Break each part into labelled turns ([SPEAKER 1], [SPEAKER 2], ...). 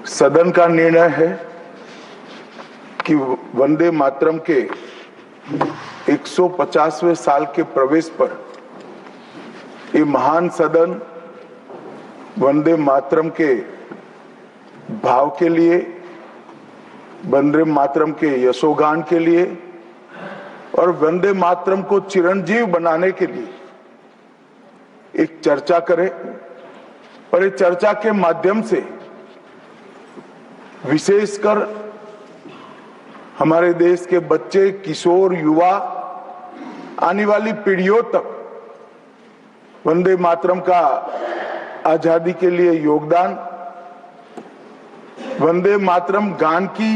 [SPEAKER 1] सदन का निर्णय है कि वंदे मातरम के 150वें साल के प्रवेश पर ये महान सदन वंदे मातरम के भाव के लिए, वंदे मातरम के यशोगान के लिए और वंदे मातरम को चिरंजीव बनाने के लिए एक चर्चा करे और इस चर्चा के माध्यम से विशेषकर हमारे देश के बच्चे, किशोर, युवा, आने वाली पीढ़ियों तक वंदे मातरम का आजादी के लिए योगदान, वंदे मातरम गान की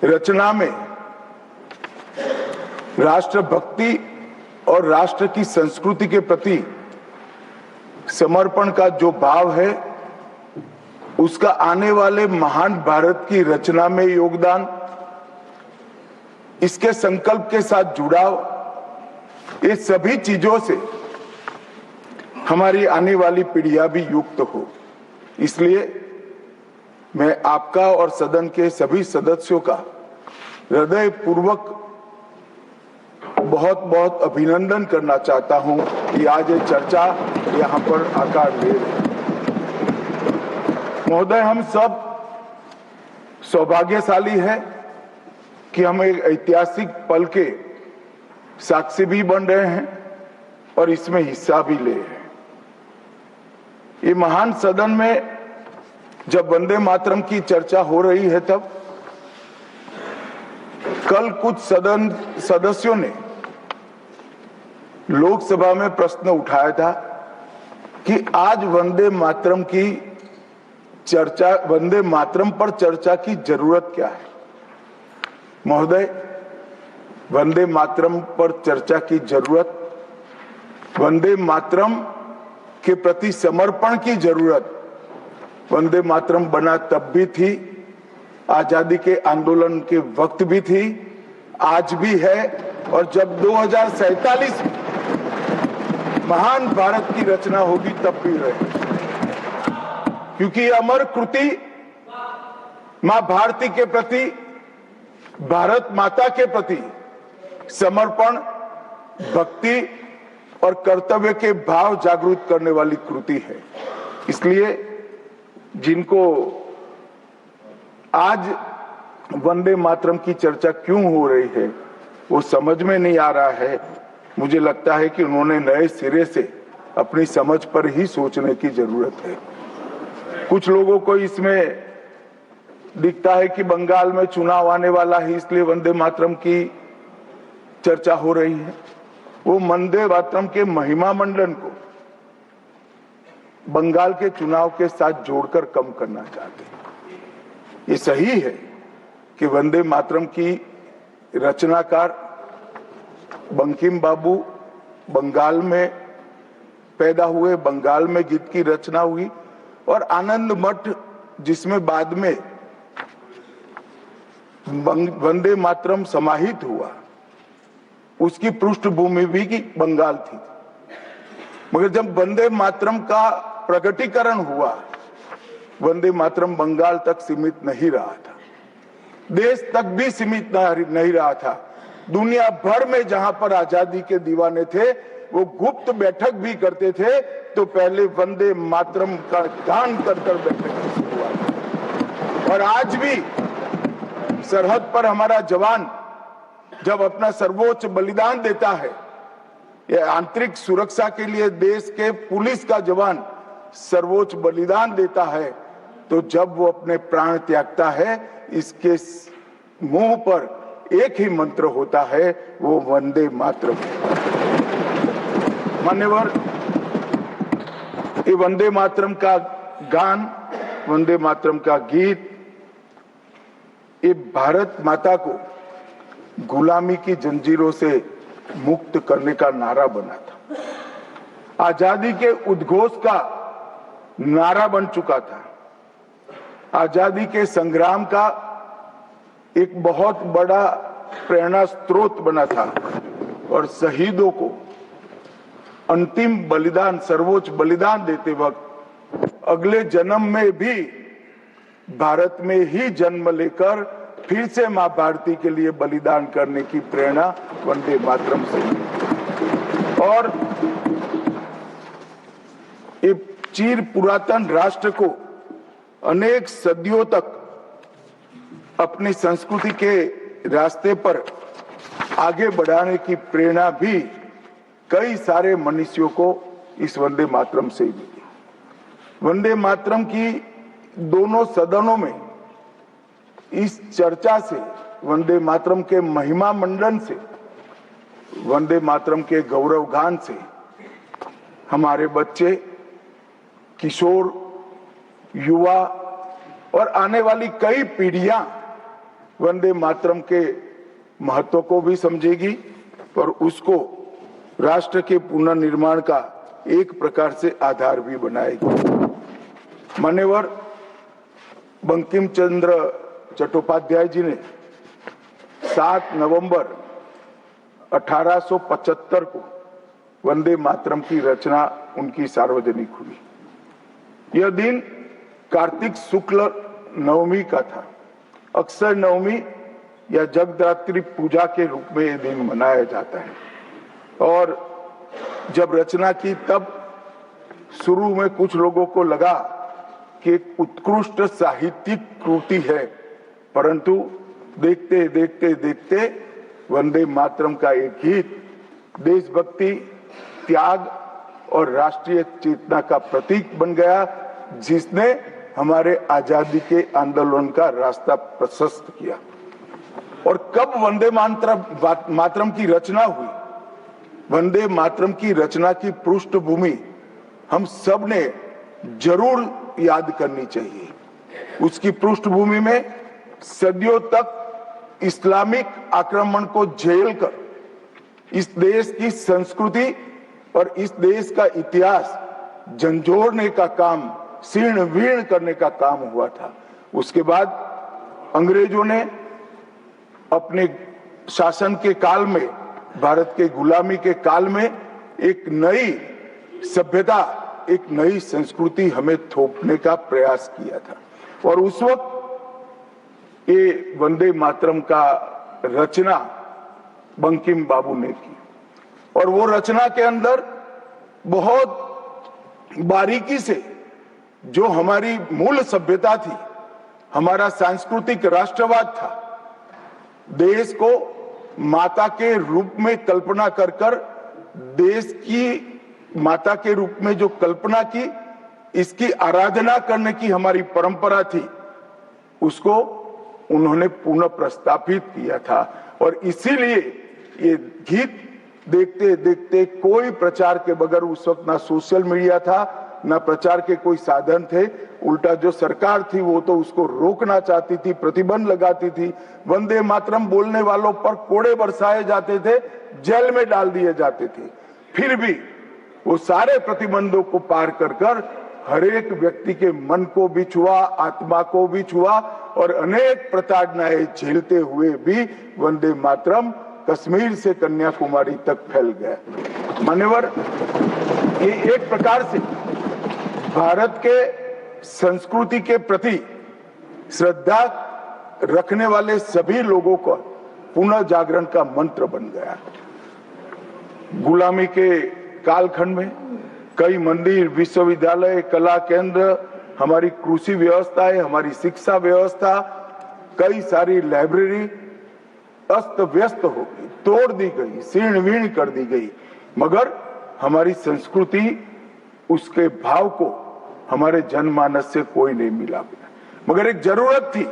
[SPEAKER 1] रचना में राष्ट्रभक्ति और राष्ट्र की संस्कृति के प्रति समर्पण का जो भाव है, उसका आने वाले महान भारत की रचना में योगदान, इसके संकल्प के साथ जुड़ाव, ये सभी चीजों से हमारी आने वाली पीढ़ियां भी युक्त हो। इसलिए मैं आपका और सदन के सभी सदस्यों का हृदय पूर्वक बहुत बहुत अभिनंदन करना चाहता हूं कि आज ये चर्चा यहां पर आकार ले रही है। महोदय, हम सब सौभाग्यशाली हैं कि हम एक ऐतिहासिक पल के साक्षी भी बन रहे हैं और इसमें हिस्सा भी ले रहे हैं। ये महान सदन में जब वंदे मातरम की चर्चा हो रही है, तब कल कुछ सदन सदस्यों ने लोकसभा में प्रश्न उठाया था कि आज वंदे मातरम की चर्चा, वंदे मातरम पर चर्चा की जरूरत क्या है। महोदय, वंदे मातरम पर चर्चा की जरूरत, वंदे मातरम के प्रति समर्पण की जरूरत वंदे मातरम बना तब भी थी, आजादी के आंदोलन के वक्त भी थी, आज भी है और जब 2047 में महान भारत की रचना होगी तब भी रहे, क्योंकि अमर कृति मां भारती के प्रति, भारत माता के प्रति समर्पण, भक्ति और कर्तव्य के भाव जागृत करने वाली कृति है। इसलिए जिनको आज वंदे मातरम की चर्चा क्यों हो रही है वो समझ में नहीं आ रहा है। मुझे लगता है कि उन्होंने नए सिरे से अपनी समझ पर ही सोचने की जरूरत है। कुछ लोगों को इसमें दिखता है कि बंगाल में चुनाव आने वाला है, इसलिए वंदे मातरम की चर्चा हो रही है। वो वंदे मातरम के महिमा मंडन को बंगाल के चुनाव के साथ जोड़कर कम करना चाहते हैं। ये सही है कि वंदे मातरम की रचनाकार बंकिम बाबू बंगाल में पैदा हुए, बंगाल में गीत की रचना हुई और आनंद मठ जिसमें बाद में वंदे मातरम समाहित हुआ, उसकी पृष्ठभूमि भी की बंगाल थी। मगर जब वंदे मातरम का प्रकटीकरण हुआ, वंदे मातरम बंगाल तक सीमित नहीं रहा था, देश तक भी सीमित नहीं रहा था। दुनिया भर में जहां पर आजादी के दीवाने थे वो गुप्त बैठक भी करते थे, तो पहले वंदे मातरम का गान कर बैठक शुरू हुआ। और आज भी सरहद पर हमारा जवान जब अपना सर्वोच्च बलिदान देता है, ये आंतरिक सुरक्षा के लिए देश के पुलिस का जवान सर्वोच्च बलिदान देता है, तो जब वो अपने प्राण त्यागता है, इसके मुंह पर एक ही मंत्र होता है, वो वंदे मातरम। मान्यवर, ये वंदे मातरम का गान, वंदे मातरम का गीत, ये भारत माता को गुलामी की जंजीरों से मुक्त करने का नारा बना था, आजादी के उद्घोष का नारा बन चुका था, आजादी के संग्राम का एक बहुत बड़ा प्रेरणा स्रोत बना था और शहीदों को अंतिम बलिदान, सर्वोच्च बलिदान देते वक्त अगले जन्म में भी भारत में ही जन्म लेकर फिर से मां भारती के लिए बलिदान करने की प्रेरणा वंदे मातरम से मिली। और ये चिर पुरातन राष्ट्र को अनेक सदियों तक अपनी संस्कृति के रास्ते पर आगे बढ़ाने की प्रेरणा भी कई सारे मनुष्यों को इस वंदे मातरम से मिली। वंदे मातरम की दोनों सदनों में इस चर्चा से, वंदे मातरम के महिमा मंडन से, वंदे मातरम के गौरव गान से हमारे बच्चे, किशोर, युवा और आने वाली कई पीढ़ियां वंदे मातरम के महत्व को भी समझेगी और उसको राष्ट्र के पुनर्निर्माण का एक प्रकार से आधार भी बनाएगी। मान्यवर बंकिम चंद्र चट्टोपाध्याय जी ने 7 नवंबर 1875 को वंदे मातरम की रचना उनकी सार्वजनिक हुई। यह दिन कार्तिक शुक्ल नवमी का था। अक्षय नवमी या जगद्धात्री पूजा के रूप में यह दिन मनाया जाता है। और जब रचना की तब शुरू में कुछ लोगों को लगा कि एक उत्कृष्ट साहित्यिक कृति है, परंतु देखते देखते देखते वंदे मातरम का एक गीत देशभक्ति, त्याग और राष्ट्रीय चेतना का प्रतीक बन गया, जिसने हमारे आजादी के आंदोलन का रास्ता प्रशस्त किया। और कब वंदे मातरम की रचना हुई? वंदे मातरम की रचना की पृष्ठभूमि हम सब ने जरूर याद करनी चाहिए। उसकी पृष्ठभूमि में सदियों तक इस्लामिक आक्रमण को झेलकर इस देश की संस्कृति और इस देश का इतिहास झंझोड़ने का काम, शीर्ण वीर्ण करने का काम हुआ था। उसके बाद अंग्रेजों ने अपने शासन के काल में, भारत के गुलामी के काल में एक नई सभ्यता, एक नई संस्कृति हमें थोपने का प्रयास किया था। और उस वक्त ये वंदे मातरम का रचना बंकिम बाबू ने की और वो रचना के अंदर बहुत बारीकी से जो हमारी मूल सभ्यता थी, हमारा सांस्कृतिक राष्ट्रवाद था, देश को माता के रूप में कल्पना कर कर, देश की माता के रूप में जो कल्पना की, इसकी आराधना करने की हमारी परंपरा थी, उसको उन्होंने पुनः प्रस्तापित किया था। और इसीलिए ये गीत देखते देखते कोई प्रचार के बगैर, उस वक्त ना सोशल मीडिया था, ना प्रचार के कोई साधन थे, उल्टा जो सरकार थी वो तो उसको रोकना चाहती थी, प्रतिबंध लगाती थी। वंदे मातरम बोलने वालों पर कोड़े बरसाए जाते थे, जेल में डाल दिए जाते थे। फिर भी वो सारे प्रतिबंधों को पार कर कर हर एक व्यक्ति के मन को भी छुआ, आत्मा को भी छुआ और अनेक प्रताड़नाएं झेलते हुए भी वंदे मातरम कश्मीर से कन्याकुमारी तक फैल गया। मान्यवर, ये एक प्रकार से भारत के संस्कृति के प्रति श्रद्धा रखने वाले सभी लोगों को पुनः जागरण का मंत्र बन गया। गुलामी के कालखंड में कई मंदिर, विश्वविद्यालय, कला केंद्र, हमारी कृषि व्यवस्था है, हमारी शिक्षा व्यवस्था, कई सारी लाइब्रेरी अस्त व्यस्त हो गई, तोड़ दी गई, शीर्ण वीर्ण कर दी गई, मगर हमारी संस्कृति, उसके भाव को हमारे जनमानस से कोई नहीं मिला। मगर एक जरूरत थी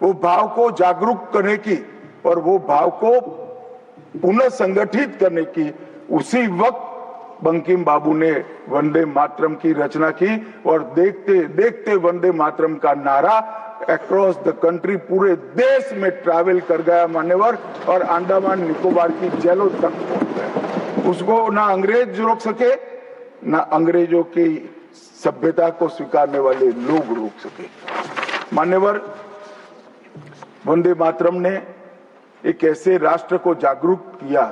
[SPEAKER 1] वो भाव को जागरूक करने की और वो भाव को पुनः संगठित करने की। उसी वक्त बंकिम बाबू ने वंदे मातरम की रचना की और देखते देखते वंदे मातरम का नारा अक्रॉस द कंट्री, पूरे देश में ट्रैवल कर गया मान्यवर, और अंडमान निकोबार की जेलों तक पहुंच गया। उसको ना अंग्रेज रोक सके, ना अंग्रेजों की सभ्यता को स्वीकारने वाले लोग रोक सके। मान्यवर, वंदे मातरम ने एक ऐसे राष्ट्र को जागरूक किया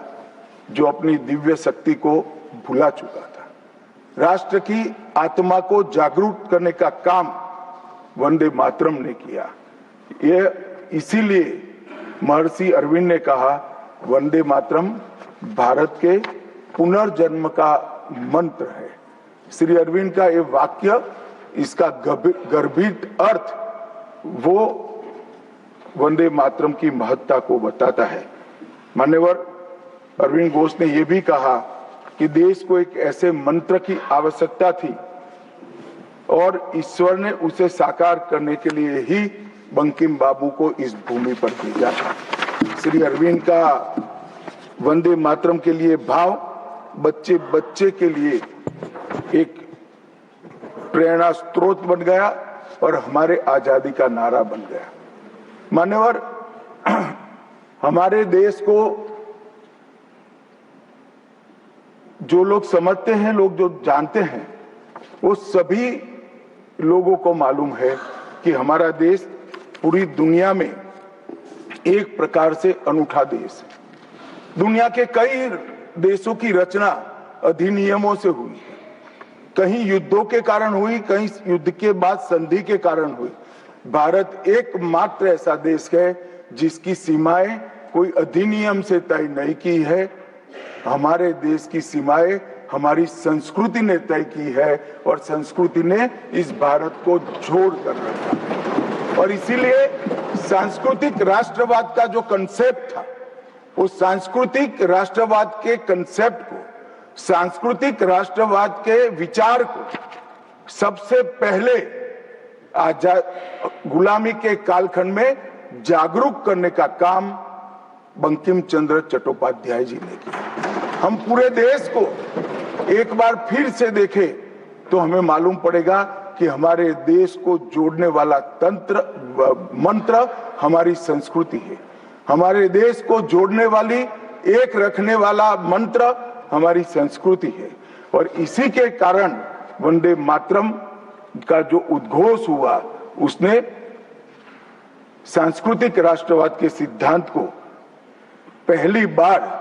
[SPEAKER 1] जो अपनी दिव्य शक्ति को भुला चुका था। राष्ट्र की आत्मा को जागरूक करने का काम वंदे मातरम ने किया। ये इसीलिए महर्षि अरविंद ने कहा वंदे मातरम भारत के पुनर्जन्म का मंत्र है। श्री अरविंद का ये वाक्य, इसका गर्भित अर्थ वो वंदे मातरम की महत्ता को बताता है। मान्यवर अरविंद घोष ने यह भी कहा कि देश को एक ऐसे मंत्र की आवश्यकता थी और ईश्वर ने उसे साकार करने के लिए ही बंकिम बाबू को इस भूमि पर भेजा था। श्री अरविंद का वंदे मातरम के लिए भाव बच्चे बच्चे के लिए एक प्रेरणा स्रोत बन गया और हमारे आजादी का नारा बन गया। मान्यवर, हमारे देश को जो लोग समझते हैं, लोग जो जानते हैं, वो सभी लोगों को मालूम है कि हमारा देश पूरी दुनिया में एक प्रकार से अनूठा देश है। दुनिया के कई देशों की रचना अधिनियमों से हुई है। कहीं युद्धों के कारण हुई, कहीं युद्ध के बाद संधि के कारण हुई। भारत एकमात्र ऐसा देश है जिसकी सीमाएं कोई अधिनियम से तय नहीं की है। हमारे देश की सीमाएं हमारी संस्कृति ने तय की है और संस्कृति ने इस भारत को जोड़ कर रखा है। और इसीलिए सांस्कृतिक राष्ट्रवाद का जो कंसेप्ट था, उस सांस्कृतिक राष्ट्रवाद के कंसेप्ट को, सांस्कृतिक राष्ट्रवाद के विचार को सबसे पहले गुलामी के कालखंड में जागरूक करने का काम बंकिम चंद्र चट्टोपाध्याय जी ने किया। हम पूरे देश को एक बार फिर से देखें तो हमें मालूम पड़ेगा कि हमारे देश को जोड़ने वाला मंत्र हमारी संस्कृति है। हमारे देश को जोड़ने वाली, एक रखने वाला मंत्र हमारी संस्कृति है। और इसी के कारण वंदे मातरम का जो उद्घोष हुआ, उसने सांस्कृतिक राष्ट्रवाद के सिद्धांत को पहली बार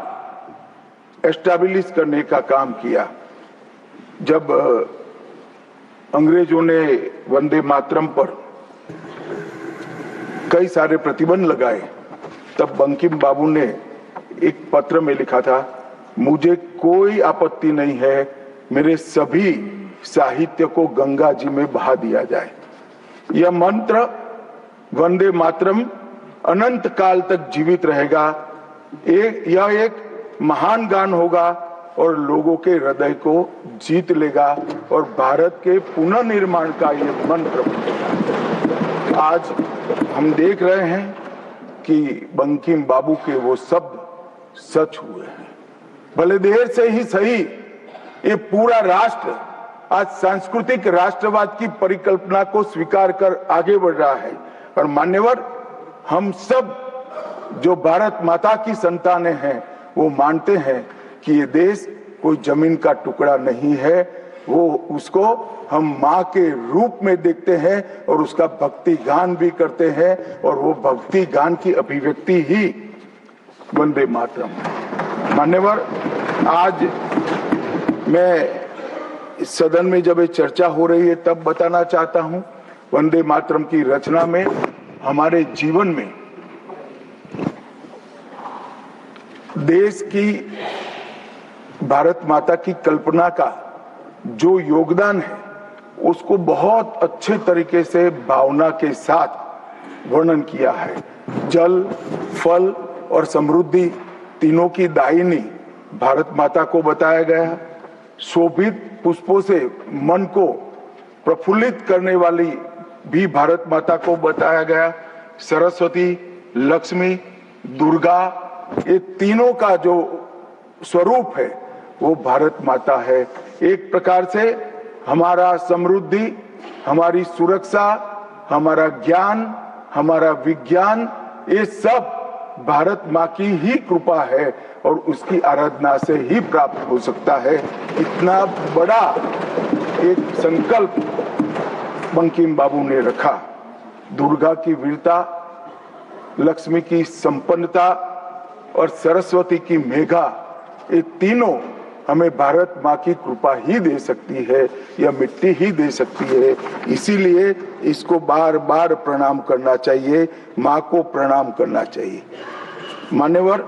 [SPEAKER 1] एस्टैब्लिश करने का काम किया। जब अंग्रेजों ने वंदे मातरम पर कई सारे प्रतिबंध लगाए, तब बंकिम बाबू ने एक पत्र में लिखा था, मुझे कोई आपत्ति नहीं है, मेरे सभी साहित्य को गंगा जी में बहा दिया जाए। यह मंत्र वंदे मातरम अनंत काल तक जीवित रहेगा। यह एक महान गान होगा और लोगों के हृदय को जीत लेगा और भारत के पुनर्निर्माण का यह मंत्र बनेगा। आज हम देख रहे हैं कि बंकिम बाबू के वो शब्द सच हुए हैं। भले देर से ही सही, ये पूरा राष्ट्र आज सांस्कृतिक राष्ट्रवाद की परिकल्पना को स्वीकार कर आगे बढ़ रहा है। और मान्यवर, हम सब जो भारत माता की संतानें हैं, वो मानते हैं कि ये देश कोई जमीन का टुकड़ा नहीं है। वो उसको हम माँ के रूप में देखते हैं और उसका भक्ति गान भी करते हैं, और वो भक्ति गान की अभिव्यक्ति ही वंदे मातरम है। मान्यवर, आज मैं इस सदन में जब ये चर्चा हो रही है तब बताना चाहता हूं, वंदे मातरम की रचना में हमारे जीवन में देश की, भारत माता की कल्पना का जो योगदान है, उसको बहुत अच्छे तरीके से भावना के साथ वर्णन किया है। जल, फल और समृद्धि तीनों की दायिनी भारत माता को बताया गया। शोभित पुष्पों से मन को प्रफुल्लित करने वाली भी भारत माता को बताया गया। सरस्वती, लक्ष्मी, दुर्गा, ये तीनों का जो स्वरूप है वो भारत माता है। एक प्रकार से हमारा समृद्धि, हमारी सुरक्षा, हमारा ज्ञान, हमारा विज्ञान, ये सब भारत माँ की ही कृपा है और उसकी आराधना से ही प्राप्त हो सकता है। इतना बड़ा एक संकल्प बंकिम बाबू ने रखा। दुर्गा की वीरता, लक्ष्मी की संपन्नता और सरस्वती की मेघा, ये तीनों हमें भारत माँ की कृपा ही दे सकती है, यह मिट्टी ही दे सकती है। इसीलिए इसको बार बार प्रणाम करना चाहिए, माँ को प्रणाम करना चाहिए। मान्यवर,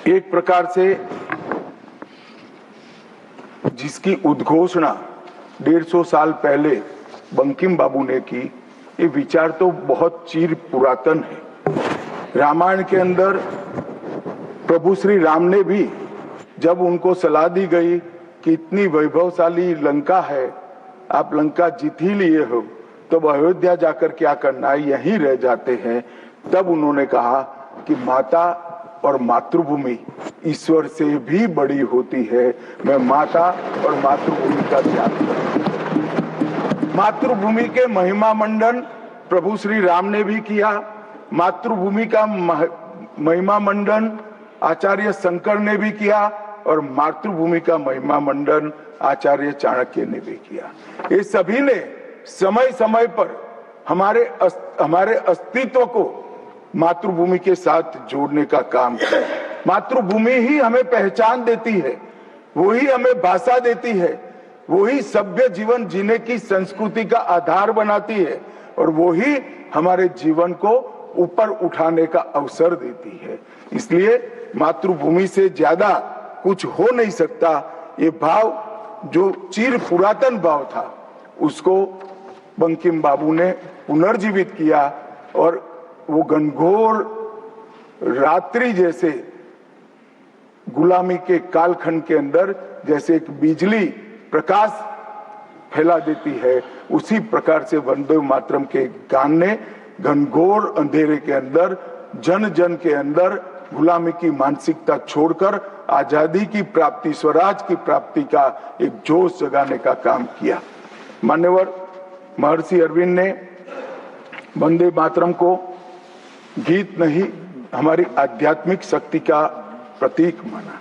[SPEAKER 1] एक प्रकार से जिसकी उद्घोषणा 150 साल पहले बंकिम बाबू ने की, ये विचार तो बहुत चिर पुरातन है। रामायण के अंदर प्रभु श्री राम ने भी जब उनको सलाह दी गई कि इतनी वैभवशाली लंका है, आप लंका जीत ही लिए हो, तब अयोध्या जाकर क्या करना है, यहीं रह जाते हैं। तब उन्होंने कहा कि माता और मातृभूमि ईश्वर से भी बड़ी होती है, मैं माता और मातृभूमि का त्याग करूं। मातृभूमि के महिमा मंडन प्रभु श्री राम ने भी किया। मातृभूमि का महिमा मंडन आचार्य शंकर ने भी किया और मातृभूमि का महिमा मंडन आचार्य चाणक्य ने भी किया। ये सभी ने समय समय पर हमारे अस्तित्व को मातृभूमि के साथ जोड़ने का काम किया। मातृभूमि ही हमें पहचान देती है, वही हमें भाषा देती है, वही सभ्य जीवन जीने की संस्कृति का आधार बनाती है और वही हमारे जीवन को ऊपर उठाने का अवसर देती है। इसलिए मातृभूमि से ज्यादा कुछ हो नहीं सकता। ये भाव जो चिर पुरातन भाव था, उसको बंकिम बाबू ने पुनर्जीवित किया और वो घनघोर रात्रि जैसे गुलामी के कालखंड के अंदर जैसे एक बिजली प्रकाश फैला देती है, उसी प्रकार से वंदे मातरम के गान ने घनघोर अंधेरे के अंदर जन जन के अंदर गुलामी की मानसिकता छोड़कर आजादी की प्राप्ति, स्वराज की प्राप्ति का एक जोश जगाने का काम किया। मान्यवर, महर्षि अरविंद ने वंदे मातरम को गीत नहीं, हमारी आध्यात्मिक शक्ति का प्रतीक माना।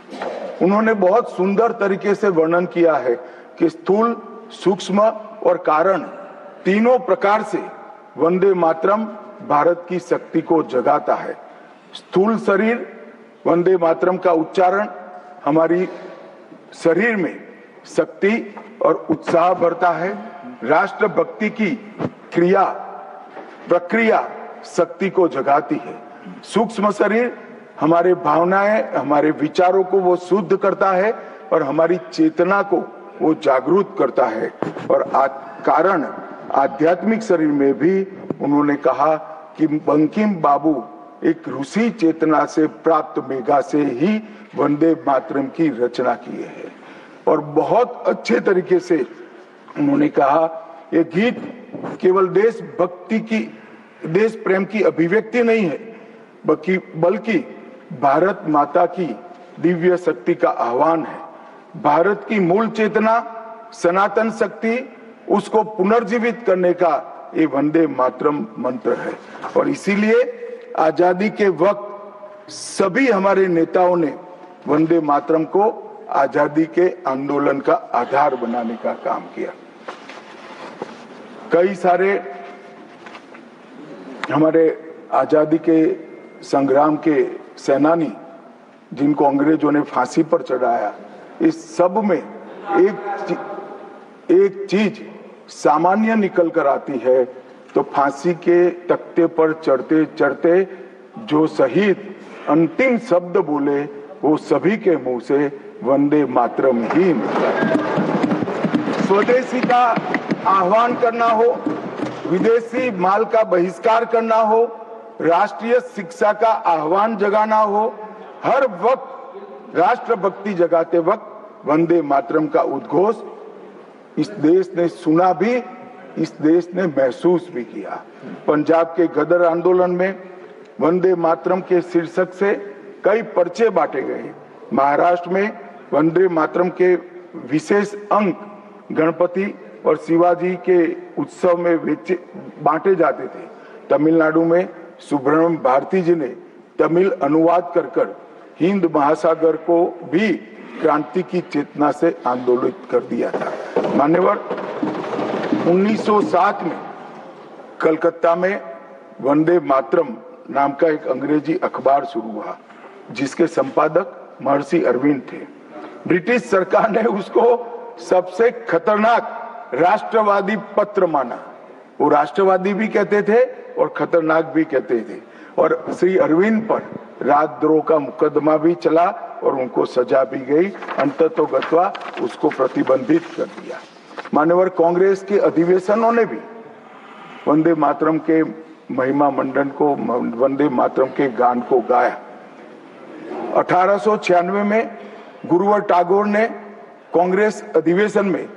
[SPEAKER 1] उन्होंने बहुत सुंदर तरीके से वर्णन किया है कि स्थूल, सूक्ष्म और कारण तीनों प्रकार से वंदे मातरम भारत की शक्ति को जगाता है। स्थूल शरीर वंदे मातरम का उच्चारण हमारी शरीर में शक्ति और उत्साह भरता है। राष्ट्रभक्ति की क्रिया प्रक्रिया शक्ति को जगाती है। सूक्ष्म शरीर हमारे भावनाएं, हमारे विचारों को वो शुद्ध करता है और हमारी चेतना को वो जागरूक करता है। और कारण आध्यात्मिक शरीर में भी उन्होंने कहा कि बंकिम बाबू एक ऋषि चेतना से प्राप्त मेघा से ही वंदे मातरम की रचना किए हैं। और बहुत अच्छे तरीके से उन्होंने कहा, ये गीत केवल देशभक्ति की, देश प्रेम की अभिव्यक्ति नहीं है, बल्कि भारत माता की दिव्य शक्ति का आह्वान है। भारत की मूल चेतना, सनातन शक्ति, उसको पुनर्जीवित करने का ये वंदे मातरम मंत्र है। और इसीलिए आजादी के वक्त सभी हमारे नेताओं ने वंदे मातरम को आजादी के आंदोलन का आधार बनाने का काम किया। कई सारे हमारे आजादी के संग्राम के सेनानी जिनको अंग्रेजों ने फांसी पर चढ़ाया, इस सब में एक चीज सामान्य निकल कर आती है, तो फांसी के तख्ते पर चढ़ते चढ़ते जो शहीद अंतिम शब्द बोले वो सभी के मुंह से वंदे मातरम ही निकला। स्वदेशी का आह्वान करना हो, विदेशी माल का बहिष्कार करना हो, राष्ट्रीय शिक्षा का आह्वान जगाना हो, हर वक्त राष्ट्रभक्ति जगाते वक्त वंदे मातरम का उद्घोष इस देश ने सुना भी, इस देश ने महसूस भी किया। पंजाब के गदर आंदोलन में वंदे मातरम के शीर्षक से कई पर्चे बांटे गए। महाराष्ट्र में वंदे मातरम के विशेष अंक गणपति और शिवाजी के उत्सव में बांटे जाते थे। तमिलनाडु में सुब्रह्मण्यम भारती जी ने तमिल अनुवाद कर हिंद महासागर को भी क्रांति की चेतना से आंदोलित कर दिया था। मान्यवर, 1907 में कलकत्ता में वंदे मातरम नाम का एक अंग्रेजी अखबार शुरू हुआ, जिसके संपादक महर्षि अरविंद थे। ब्रिटिश सरकार ने उसको सबसे खतरनाक राष्ट्रवादी पत्र माना। वो राष्ट्रवादी भी कहते थे और खतरनाक भी कहते थे, और श्री अरविंद पर राजद्रोह का मुकदमा भी चला और उनको सजा भी गई। अंततोगत्वा उसको प्रतिबंधित कर दिया। मान्यवर कांग्रेस के अधिवेशनों ने भी वंदे मातरम के महिमा मंडन को, वंदे मातरम के गान को गाया। 1896 में गुरुवर टैगोर ने कांग्रेस अधिवेशन में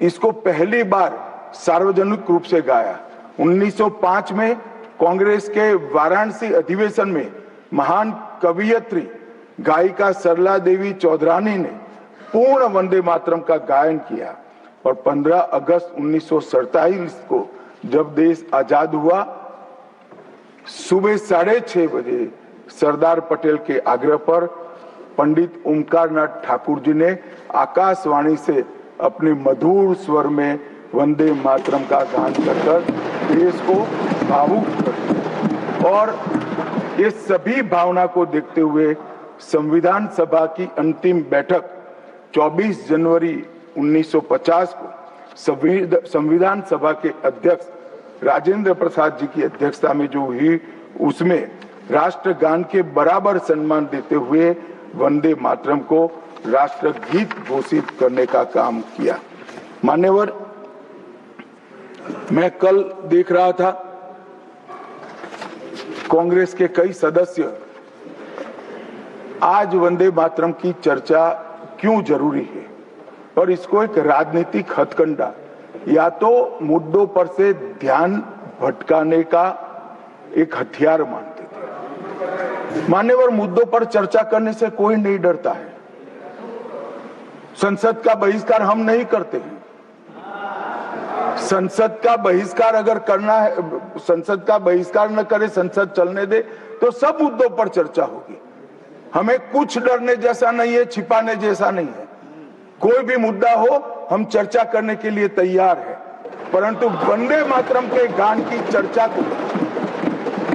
[SPEAKER 1] इसको पहली बार सार्वजनिक रूप से गाया। 1905 में कांग्रेस के वाराणसी अधिवेशन में महान कवियत्री गायिका सरला देवी चौधरानी ने पूर्ण वंदे मातरम का गायन किया। और 15 अगस्त 1947 को जब देश आजाद हुआ, सुबह 6:30 बजे सरदार पटेल के आग्रह पर पंडित ओमकार नाथ ठाकुर जी ने आकाशवाणी से अपने मधुर स्वर में वंदे मातरम का गान कर देश को भावुक कर दिया। और ये सभी भावना को देखते हुए संविधान सभा की अंतिम बैठक 24 जनवरी 1950 को संविधान सभा के अध्यक्ष राजेंद्र प्रसाद जी की अध्यक्षता में जो हुई, उसमें राष्ट्रगान के बराबर सम्मान देते हुए वंदे मातरम को राष्ट्रगीत घोषित करने का काम किया। मान्यवर, मैं कल देख रहा था कांग्रेस के कई सदस्य आज वंदे मातरम की चर्चा क्यों जरूरी है और इसको एक राजनीतिक हथकंडा या तो मुद्दों पर से ध्यान भटकाने का एक हथियार मानते थे। मान्यवर, मुद्दों पर चर्चा करने से कोई नहीं डरता है। संसद का बहिष्कार हम नहीं करते हैं। संसद का बहिष्कार अगर करना है, संसद का बहिष्कार न करे, संसद चलने दे, तो सब मुद्दों पर चर्चा होगी। हमें कुछ डरने जैसा नहीं है, छिपाने जैसा नहीं है। कोई भी मुद्दा हो, हम चर्चा करने के लिए तैयार है। परंतु वंदे मातरम के गान की चर्चा को,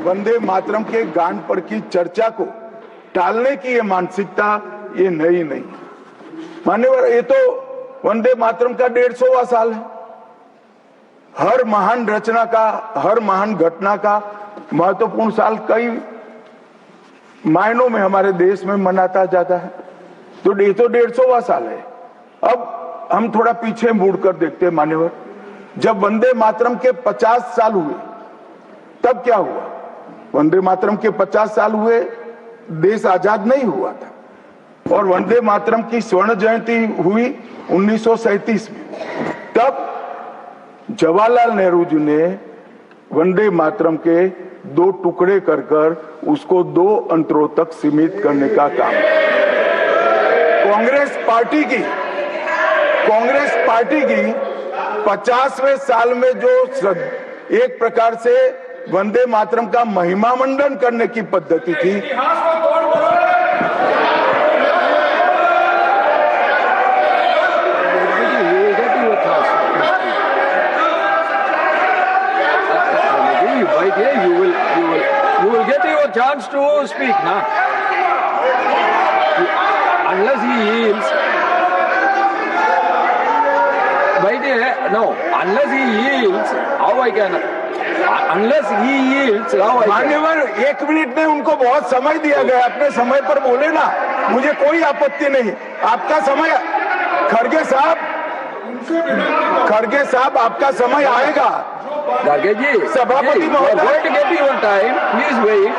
[SPEAKER 1] वंदे मातरम के गान पर की चर्चा को टालने की ये मानसिकता ये नई नहीं। मान्यवर, ये तो वंदे मातरम का 150वां साल है। हर महान रचना का, हर महान घटना का महत्वपूर्ण साल कई मायनों में हमारे देश में मनाता जाता है। तो ये तो 150वां साल है। अब हम थोड़ा पीछे मुड़कर देखते हैं। मान्यवर, जब वंदे मातरम के 50 साल हुए तब क्या हुआ? वंदे मातरम के 50 साल हुए, देश आजाद नहीं हुआ था। और वंदे मातरम की स्वर्ण जयंती हुई 1937 में। तब जवाहरलाल नेहरू जी ने वंदे मातरम के 2 टुकड़े कर उसको 2 अंतरों तक सीमित करने का काम। कांग्रेस पार्टी की 50वें साल में जो एक प्रकार से वंदे मातरम का महिमा मंडन करने की पद्धति थी,
[SPEAKER 2] you will get your chance to speak now. Unless he yields, unless he yields, how I can? Unless he yields, how I can?
[SPEAKER 1] मान्यवर, 1 मिनट में उनको बहुत समय दिया गया, अपने समय पर बोले ना, मुझे कोई आपत्ति नहीं। आपका समय, खड़गे साहब आपका समय आएगा।
[SPEAKER 2] Garge ji,
[SPEAKER 1] सभापति
[SPEAKER 2] you are going to get your time. Please wait.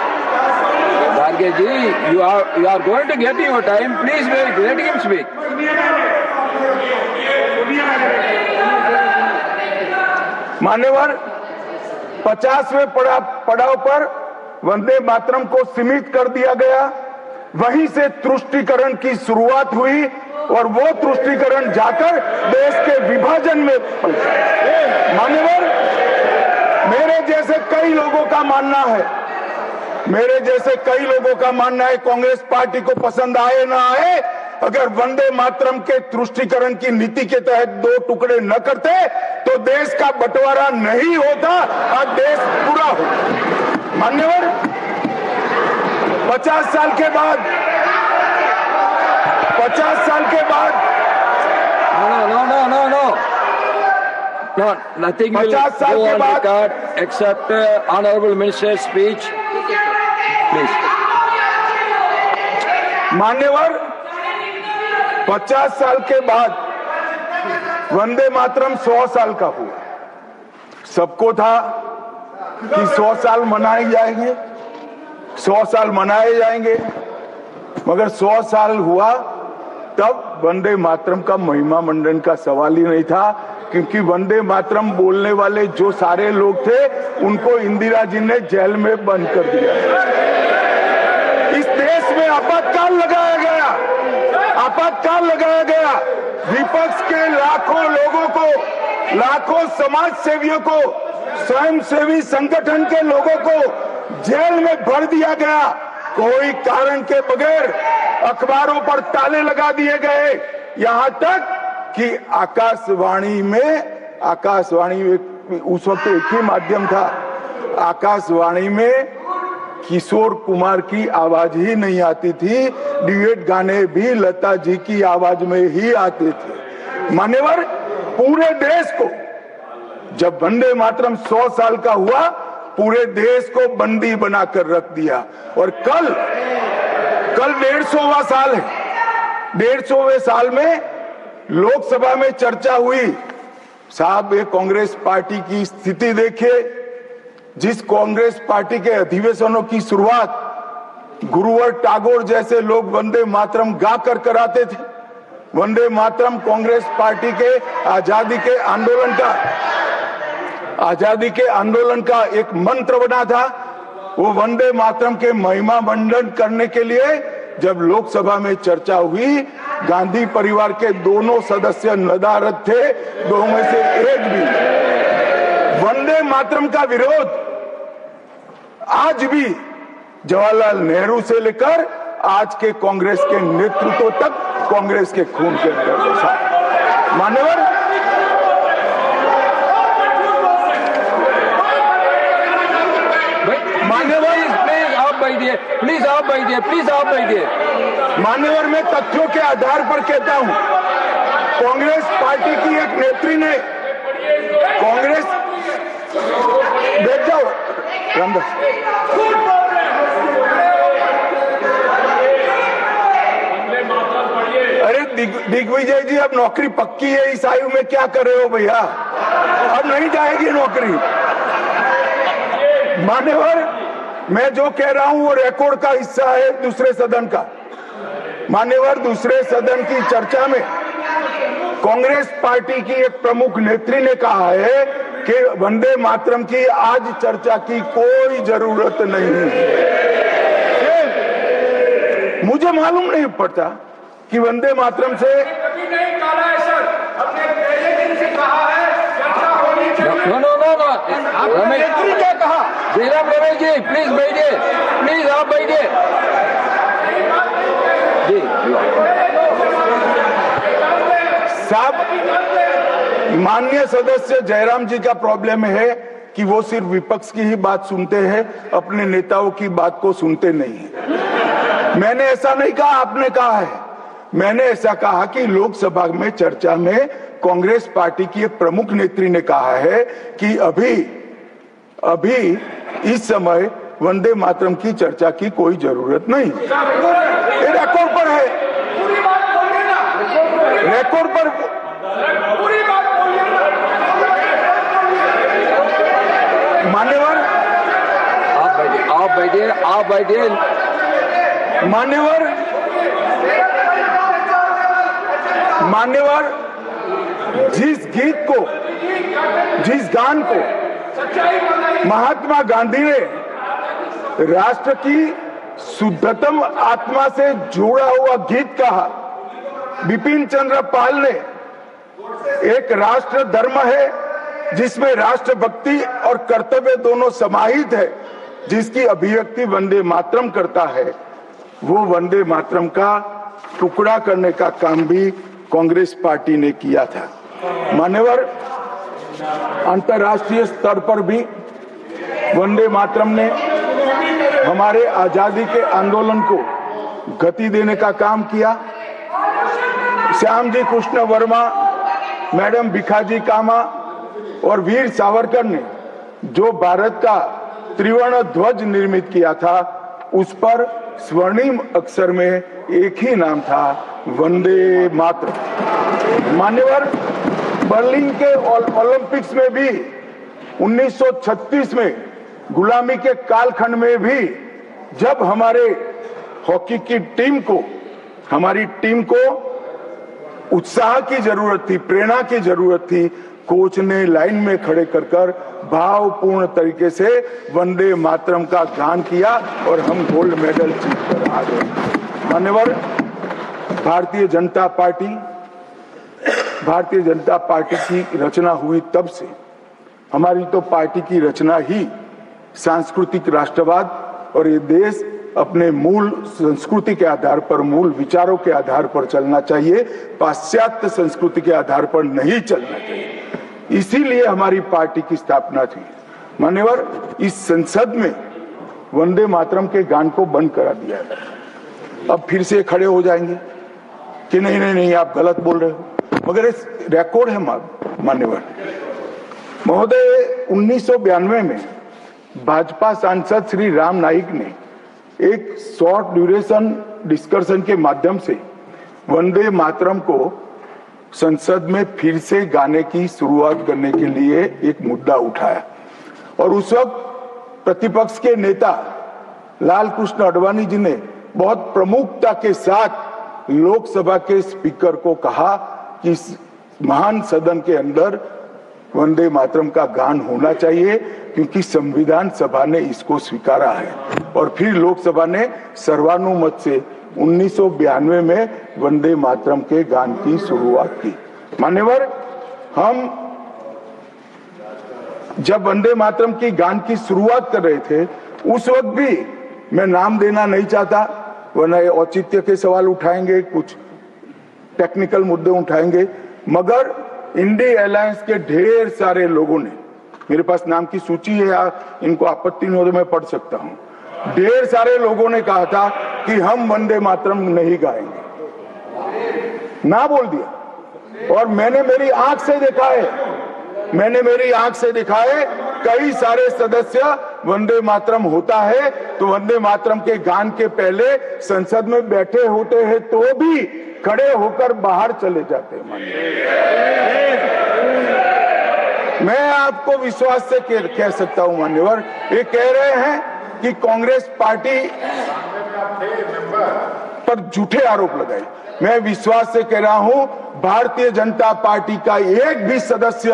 [SPEAKER 2] Garge ji, you are going to get your time. Please wait. Let him speak.
[SPEAKER 1] मान्यवर, 50वें पड़ाव पर वंदे मातरम को सीमित कर दिया गया। वहीं से तुष्टीकरण की शुरुआत हुई और वो तुष्टीकरण जाकर देश के विभाजन में मान्यवर, मेरे जैसे कई लोगों का मानना है, कांग्रेस पार्टी को पसंद आए ना आए, अगर वंदे मातरम के तुष्टीकरण की नीति के तहत 2 टुकड़े न करते तो देश का बंटवारा नहीं होता और देश पूरा होता। मान्यवर, 50 साल के बाद 50 साल के बाद
[SPEAKER 2] No, nothing will
[SPEAKER 1] 50 साल
[SPEAKER 2] go
[SPEAKER 1] के
[SPEAKER 2] on
[SPEAKER 1] बाद-
[SPEAKER 2] record except honorable minister's speech. Please.
[SPEAKER 1] मान्यवर 50 साल के बाद वंदे मातरम 100 साल का हुआ। सबको था कि 100 साल मनाए जाएंगे, 100 साल मनाए जाएंगे, मगर 100 साल हुआ तब वंदे मातरम का महिमा मंडन का सवाल ही नहीं था, क्योंकि वंदे मातरम बोलने वाले जो सारे लोग थे उनको इंदिरा जी ने जेल में बंद कर दिया। इस देश में आपातकाल लगाया गया, आपातकाल लगाया गया। विपक्ष के लाखों लोगों को, लाखों समाज सेवियों को, स्वयंसेवी संगठन के लोगों को जेल में भर दिया गया। कोई कारण के बगैर अखबारों पर ताले लगा दिए गए, यहां तक कि आकाशवाणी में उस वक्त एक ही माध्यम था, आकाशवाणी में किशोर कुमार की आवाज ही नहीं आती थी, ड्यूएट गाने भी लता जी की आवाज में ही आते थे। मान्यवर, पूरे देश को जब वंदे मातरम 100 साल का हुआ, पूरे देश को बंदी बनाकर रख दिया। और कल 150वां साल है। 150वें साल में लोकसभा में चर्चा हुई। साहब, ये कांग्रेस पार्टी की स्थिति देखिए। जिस कांग्रेस पार्टी के अधिवेशनों की शुरुआत गुरुवर टागोर जैसे लोग वंदे मातरम गा कर कराते थे। वंदे मातरम कांग्रेस पार्टी के आजादी के आंदोलन का एक मंत्र बना था। वो वंदे मातरम के महिमा मंडन करने के लिए जब लोकसभा में चर्चा हुई, गांधी परिवार के दोनों सदस्य नदारद थे, दो में से एक भी। वंदे मातरम का विरोध आज भी जवाहरलाल नेहरू से लेकर आज के कांग्रेस के नेतृत्व तक कांग्रेस के खून के अंदर है। मान्यवर,
[SPEAKER 2] प्लीज आप बैठिए।
[SPEAKER 1] मान्यवर, मैं तथ्यों के आधार पर कहता हूं, कांग्रेस पार्टी की एक नेत्री ने कांग्रेस बैठ जाओ रामदास, अरे दिग्विजय जी, अब नौकरी पक्की है इस आयु में, क्या कर रहे हो भैया? अब नहीं जाएगी नौकरी। मान्यवर, मैं जो कह रहा हूं वो रिकॉर्ड का हिस्सा है दूसरे सदन का। मान्यवर, दूसरे सदन की चर्चा में कांग्रेस पार्टी की एक प्रमुख नेत्री ने कहा है कि वंदे मातरम की आज चर्चा की कोई जरूरत नहीं है। मुझे मालूम नहीं पड़ता कि वंदे मातरम से
[SPEAKER 2] नेत्री क्या कहा? जयराम रमेश जी, प्लीज बैठिए, प्लीज आप बैठिए जी।
[SPEAKER 1] साहब, माननीय सदस्य जयराम जी का प्रॉब्लम है कि वो सिर्फ विपक्ष की ही बात सुनते हैं, अपने नेताओं की बात को सुनते नहीं है। मैंने ऐसा नहीं कहा, आपने कहा है। मैंने ऐसा कहा कि लोकसभा में चर्चा में कांग्रेस पार्टी की एक प्रमुख नेत्री ने कहा है कि अभी इस समय वंदे मातरम की चर्चा की कोई जरूरत नहीं। ये रिकॉर्ड पर है, रिकॉर्ड पर। मान्यवर,
[SPEAKER 2] आप बैठिए।
[SPEAKER 1] मान्यवर, जिस गीत को, जिस गान को महात्मा गांधी ने राष्ट्र की शुद्धतम आत्मा से जुड़ा हुआ गीत कहा, बिपिन चंद्र पाल ने एक राष्ट्र धर्म है जिसमें राष्ट्रभक्ति और कर्तव्य दोनों समाहित है, जिसकी अभिव्यक्ति वंदे मातरम करता है, वो वंदे मातरम का टुकड़ा करने का काम भी कांग्रेस पार्टी ने किया था। मान्यवर, अंतर्राष्ट्रीय स्तर पर भी वंदे मातरम ने हमारे आजादी के आंदोलन को गति देने का काम किया। श्यामजी कृष्ण वर्मा, मैडम भिखाजी कामा और वीर सावरकर ने जो भारत का त्रिवर्ण ध्वज निर्मित किया था, उस पर स्वर्णिम अक्षर में एक ही नाम था, वंदे मातरम। मान्यवर, बर्लिन के ओलंपिक्स में भी 1936 में गुलामी के कालखंड में भी जब हमारे हॉकी की हमारी टीम को उत्साह की जरूरत थी, प्रेरणा की जरूरत थी, कोच ने लाइन में खड़े कर भावपूर्ण तरीके से वंदे मातरम का गान किया और हम गोल्ड मेडल जीतकर आ गए। मान्यवर, भारतीय जनता पार्टी की रचना हुई तब से हमारी तो पार्टी की रचना ही सांस्कृतिक राष्ट्रवाद और ये देश अपने मूल संस्कृति के आधार पर, मूल विचारों के आधार पर चलना चाहिए, पाश्चात्य संस्कृति के आधार पर नहीं चलना चाहिए। इसीलिए हमारी पार्टी की स्थापना थी। मान्यवर, इस संसद में वंदे मातरम के गान को बंद करा दिया है। अब फिर से खड़े हो जाएंगे कि नहीं आप गलत बोल रहे हो, मगर इस रिकॉर्ड है मान्यवर महोदय। 1992 में भाजपा सांसद श्री राम नाईक ने एक शॉर्ट ड्यूरेशन डिस्कशन के माध्यम से वंदे मातरम को संसद में फिर से गाने की शुरुआत करने के लिए एक मुद्दा उठाया और उस वक्त प्रतिपक्ष के नेता लाल कृष्ण आडवाणी जी ने बहुत प्रमुखता के साथ लोकसभा के स्पीकर को कहा कि इस महान सदन के अंदर वंदे मातरम का गान होना चाहिए, क्योंकि संविधान सभा ने इसको स्वीकारा है। और फिर लोकसभा ने सर्वानुमत से 1992 में वंदे मातरम के गान की शुरुआत की। मान्यवर, हम जब वंदे मातरम की गान की शुरुआत कर रहे थे, उस वक्त भी मैं नाम देना नहीं चाहता, वरना औचित्य के सवाल उठाएंगे, कुछ टेक्निकल मुद्दे उठाएंगे, मगर इंडिया अलायंस के ढेर सारे लोगों ने, मेरे पास नाम की सूची है, इनको आपत्ति नहीं हो तो मैं पढ़ सकता हूं, ढेर सारे लोगों ने कहा था कि हम वंदे मातरम नहीं गाएंगे, ना बोल दिया। और मैंने मेरी आंख से देखा है, कई सारे सदस्य वंदे मातरम होता है तो वंदे मातरम के गान के पहले संसद में बैठे होते हैं तो भी खड़े होकर बाहर चले जाते हैं। मैं आपको विश्वास से कह सकता हूं मान्यवर, ये कह रहे हैं कि कांग्रेस पार्टी पर झूठे आरोप लगाए। मैं विश्वास से कह रहा हूं, भारतीय जनता पार्टी का एक भी सदस्य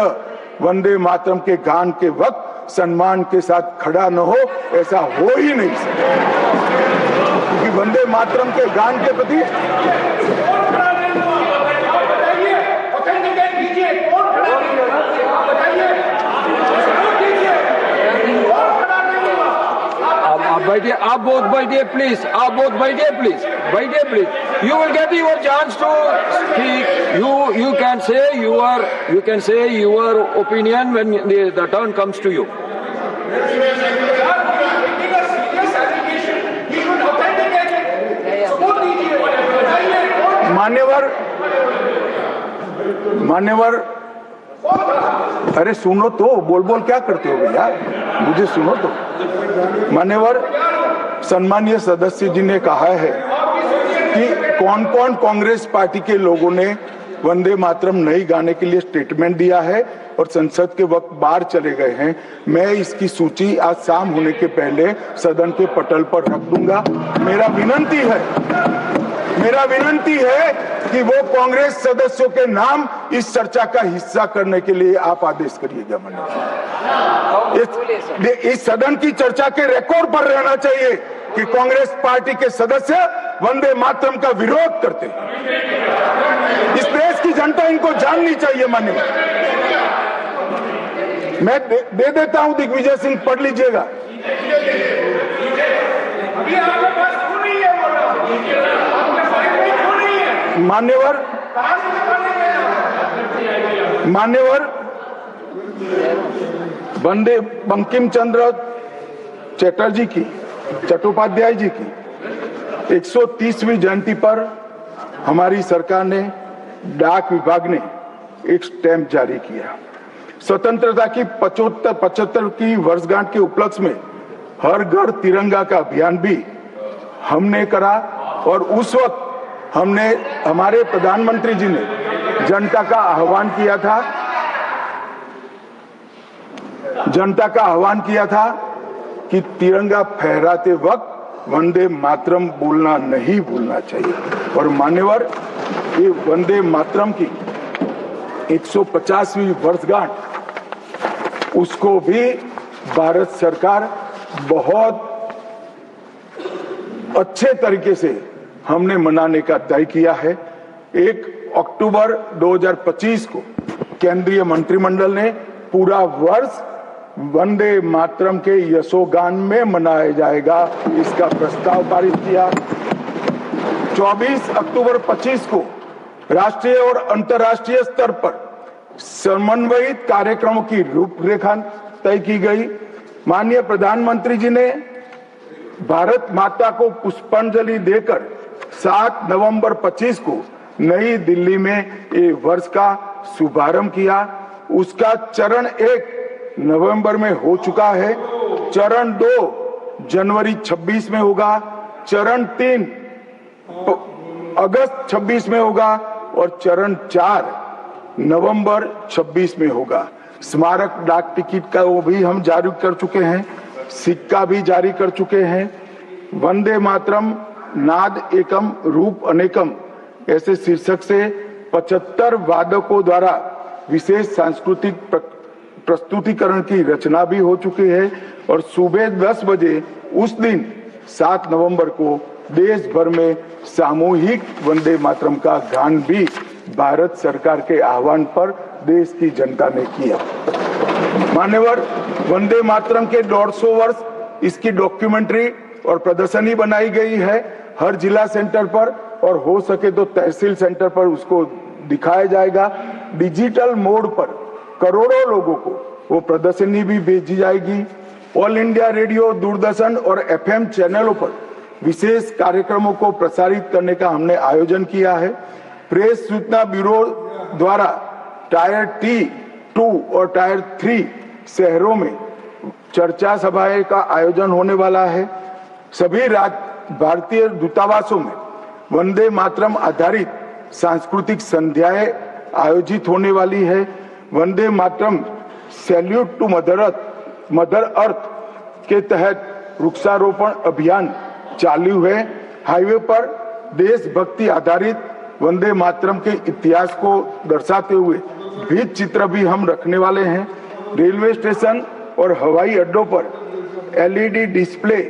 [SPEAKER 1] वंदे मातरम के गान के वक्त सम्मान के साथ खड़ा न हो, ऐसा हो ही नहीं सकता, क्योंकि वंदे मातरम के गान के प्रति
[SPEAKER 2] बैठिए, आप बोथ बैठिए please, you will get your chance to speak. You can say your opinion when the turn comes to you.
[SPEAKER 1] मान्यवर, अरे सुनो तो, बोल क्या करते हो भैया, मुझे सुनो तो। मान्यवर, सम्मानीय सदस्य जी ने कहा है कि कौन कौन कांग्रेस पार्टी के लोगों ने वंदे मातरम नहीं गाने के लिए स्टेटमेंट दिया है और संसद के वक्त बाहर चले गए हैं। मैं इसकी सूची आज शाम होने के पहले सदन के पटल पर रख दूंगा। मेरा विनंती है कि वो कांग्रेस सदस्यों के नाम इस चर्चा का हिस्सा करने के लिए आप आदेश करिएगा। इस सदन की चर्चा के रिकॉर्ड पर रहना चाहिए कि कांग्रेस पार्टी के सदस्य वंदे मातरम का विरोध करते हैं। इस देश की जनता इनको जाननी चाहिए। मान्यवर, मैं दे देता हूं, दिग्विजय सिंह पढ़ लीजिएगा। मान्यवर, वंदे बंकिम चंद्र चटर्जी की, चट्टोपाध्याय जी की 130वीं जयंती पर हमारी सरकार ने डाक विभाग ने एक स्टैंप जारी किया। स्वतंत्रता की 75 की वर्षगांठ के उपलक्ष्य में हर घर तिरंगा का अभियान भी हमने करा और उस वक्त हमारे प्रधानमंत्री जी ने जनता का आह्वान किया था कि तिरंगा फहराते वक्त वंदे मातरम बोलना नहीं भूलना चाहिए। और मान्यवर, ये वंदे मातरम की 150वीं वर्षगांठ उसको भी भारत सरकार बहुत अच्छे तरीके से हमने मनाने का तय किया है। 1 अक्टूबर 2025 को केंद्रीय मंत्रिमंडल ने पूरा वर्ष वंदे मातरम के यशोगान में मनाया जाएगा, इसका प्रस्ताव पारित किया। 24 अक्टूबर 25 को राष्ट्रीय और अंतर्राष्ट्रीय स्तर पर समन्वयित कार्यक्रमों की रूपरेखा तय की गई। माननीय प्रधानमंत्री जी ने भारत माता को पुष्पांजलि देकर 7 नवंबर 25 को नई दिल्ली में ये वर्ष का शुभारंभ किया। उसका चरण 1 नवंबर में हो चुका है, चरण 2 जनवरी 26 में होगा, चरण 3 अगस्त 26 में होगा और चरण 4 नवंबर 26 में होगा। स्मारक डाक टिकट का वो भी हम जारी कर चुके हैं, सिक्का भी जारी कर चुके हैं। वंदे मातरम नाद एकम रूप अनेकम ऐसे शीर्षक से 75 वादकों द्वारा विशेष सांस्कृतिक प्रस्तुतिकरण की रचना भी हो चुकी है और सुबह 10 बजे उस दिन 7 नवंबर को देश भर में सामूहिक वंदे मातरम का गान भी भारत सरकार के आह्वान पर देश की जनता ने किया। मान्यवर, वंदे मातरम के 150 वर्ष इसकी डॉक्यूमेंट्री और प्रदर्शनी बनाई गई है हर जिला सेंटर पर और हो सके तो तहसील सेंटर पर उसको दिखाया जाएगा। डिजिटल मोड पर करोड़ों लोगों को वो प्रदर्शनी भी भेजी जाएगी। ऑल इंडिया रेडियो, दूरदर्शन और एफएम चैनलों पर विशेष कार्यक्रमों को प्रसारित करने का हमने आयोजन किया है। प्रेस सूचना ब्यूरो द्वारा टायर T2 और टायर 3 शहरों में चर्चा सभाएं का आयोजन होने वाला है। सभी भारतीय दूतावासों में वंदे मातरम आधारित सांस्कृतिक संध्याएं आयोजित होने वाली है। Vande Mataram salute to mother earth के तहत वृक्षारोपण अभियान चालू है। हाईवे पर देशभक्ति आधारित वंदे मातरम के इतिहास को दर्शाते हुए भित्ति चित्र भी हम रखने वाले हैं। रेलवे स्टेशन और हवाई अड्डों पर LED डिस्प्ले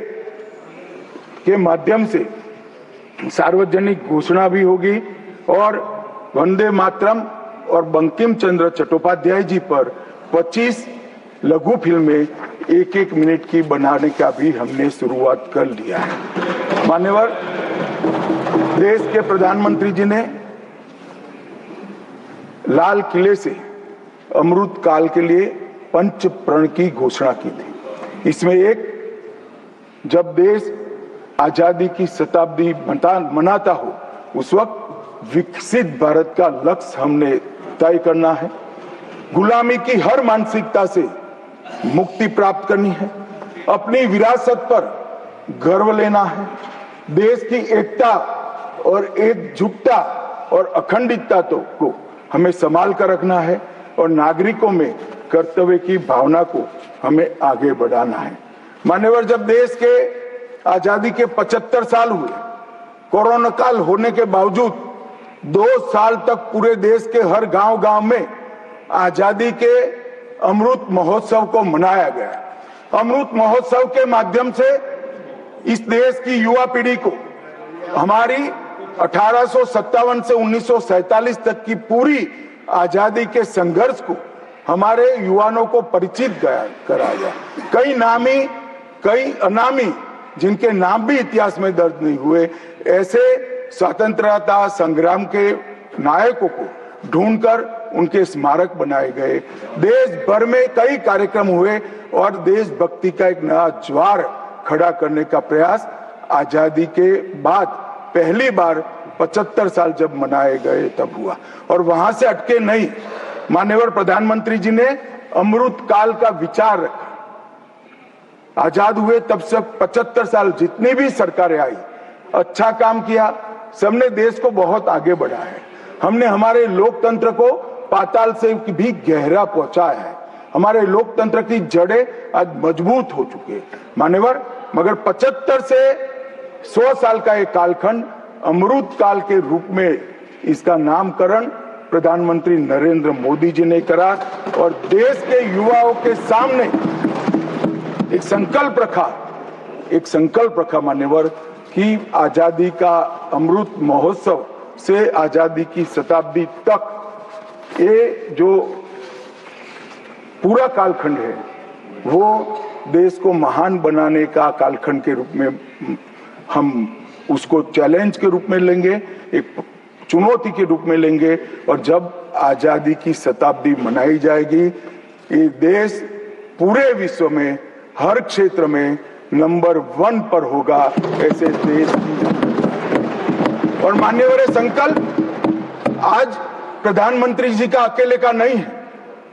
[SPEAKER 1] के माध्यम से सार्वजनिक घोषणा भी होगी और वंदे मातरम और बंकिम चंद्र चट्टोपाध्याय जी पर 25 लघु फिल्में 1-1 मिनट की बनाने का भी हमने शुरुआत कर लिया है। मान्यवर, देश के प्रधानमंत्री जी ने लाल किले से अमृत काल के लिए पंच प्रण की घोषणा की थी। इसमें एक, जब देश आजादी की शताब्दी मनाता हो उस वक्त विकसित भारत का लक्ष्य हमने तय करना है। गुलामी की हर मानसिकता से मुक्ति प्राप्त करनी है। अपनी विरासत पर गर्व लेना है। देश की एकता और एकजुटता और अखंडितता को हमें संभाल कर रखना है और नागरिकों में कर्तव्य की भावना को हमें आगे बढ़ाना है। मान्यवर, जब देश के आजादी के 75 साल हुए, कोरोना काल होने के बावजूद 2 साल तक पूरे देश के हर गांव-गांव में आजादी के अमृत महोत्सव को मनाया गया। अमृत महोत्सव के माध्यम से इस देश की युवा पीढ़ी को हमारी 1857 से 1947 तक की पूरी आजादी के संघर्ष को हमारे युवाओं को परिचित कराया। कई नामी, कई अनामी, जिनके नाम भी इतिहास में दर्ज नहीं हुए, ऐसे स्वतंत्रता संग्राम के नायकों को ढूंढकर उनके स्मारक बनाए गए। देश भर में कई कार्यक्रम हुए और देशभक्ति का एक नया ज्वार खड़ा करने का प्रयास आजादी के बाद पहली बार 75 साल जब मनाए गए तब हुआ। और वहां से अटके नहीं, माननीय प्रधानमंत्री जी ने अमृत काल का विचार रखा। आजाद हुए तब से 75 साल जितनी भी सरकारें आई, अच्छा काम किया, सबने देश को बहुत आगे बढ़ाया है। हमने हमारे लोकतंत्र को पाताल से भी गहरा पहुंचाया है। हमारे लोकतंत्र की जड़ें आज मजबूत हो चुकी है मान्यवर। मगर 75 से 100 साल का एक कालखंड अमृत काल के रूप में इसका नामकरण प्रधानमंत्री नरेंद्र मोदी जी ने करा और देश के युवाओं के सामने एक संकल्प रखा मान्यवर कि आजादी का अमृत महोत्सव से आजादी की शताब्दी तक ये जो पूरा कालखंड है वो देश को महान बनाने का कालखंड के रूप में हम उसको चैलेंज के रूप में लेंगे, एक चुनौती के रूप में लेंगे। और जब आजादी की शताब्दी मनाई जाएगी, ये देश पूरे विश्व में हर क्षेत्र में नंबर 1 पर होगा ऐसे देश की। और मान्यवर संकल्प आज प्रधानमंत्री जी का अकेले का नहीं है,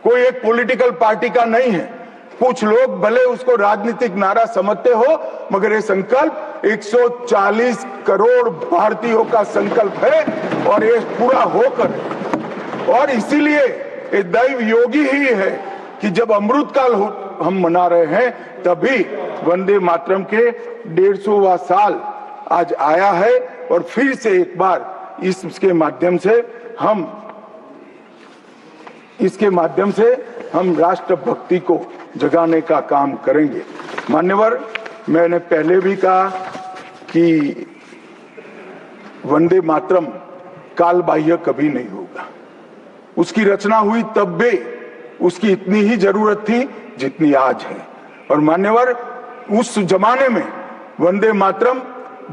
[SPEAKER 1] कोई एक पॉलिटिकल पार्टी का नहीं है। कुछ लोग भले उसको राजनीतिक नारा समझते हो, मगर ये संकल्प 140 करोड़ भारतीयों का संकल्प है और ये पूरा होकर। और इसीलिए ये दैव योगी ही है कि जब अमृत काल हम मना रहे हैं तभी वंदे मातरम के 150वां साल आज आया है। और फिर से एक बार इसके माध्यम से हम राष्ट्रभक्ति को जगाने का काम करेंगे। मान्यवर, मैंने पहले भी कहा कि वंदे मातरम काल बाह्य कभी नहीं होगा। उसकी रचना हुई तब भी उसकी इतनी ही जरूरत थी जितनी आज है। और मान्यवर, उस जमाने में वंदे मातरम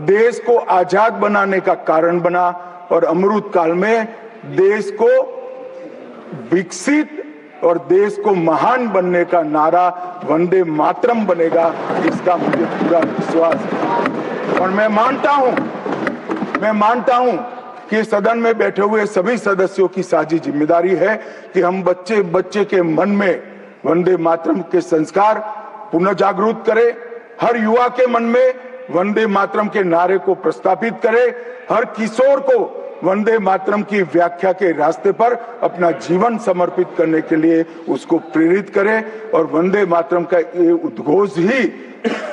[SPEAKER 1] देश को आजाद बनाने का कारण बना और अमृत काल में देश को विकसित और देश को महान बनने का नारा वंदे मातरम बनेगा, इसका मुझे पूरा विश्वास है। और मैं मानता हूं कि सदन में बैठे हुए सभी सदस्यों की साझी जिम्मेदारी है कि हम बच्चे के मन में वंदे मातरम के संस्कार पुनः जागृत करें, हर युवा के मन में वंदे मातरम के नारे को प्रस्तापित करें, हर किशोर को वंदे मातरम की व्याख्या के रास्ते पर अपना जीवन समर्पित करने के लिए उसको प्रेरित करें। और वंदे मातरम का ये उद्घोष ही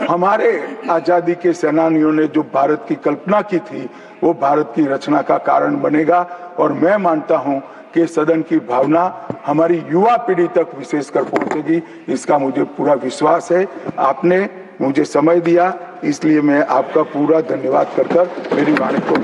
[SPEAKER 1] हमारे आजादी के सेनानियों ने जो भारत की कल्पना की थी वो भारत की रचना का कारण बनेगा। और मैं मानता हूं कि सदन की भावना हमारी युवा पीढ़ी तक विशेषकर पहुंचेगी, इसका मुझे पूरा विश्वास है। आपने मुझे समय दिया, इसलिए मैं आपका पूरा धन्यवाद कर मेरी वाणी को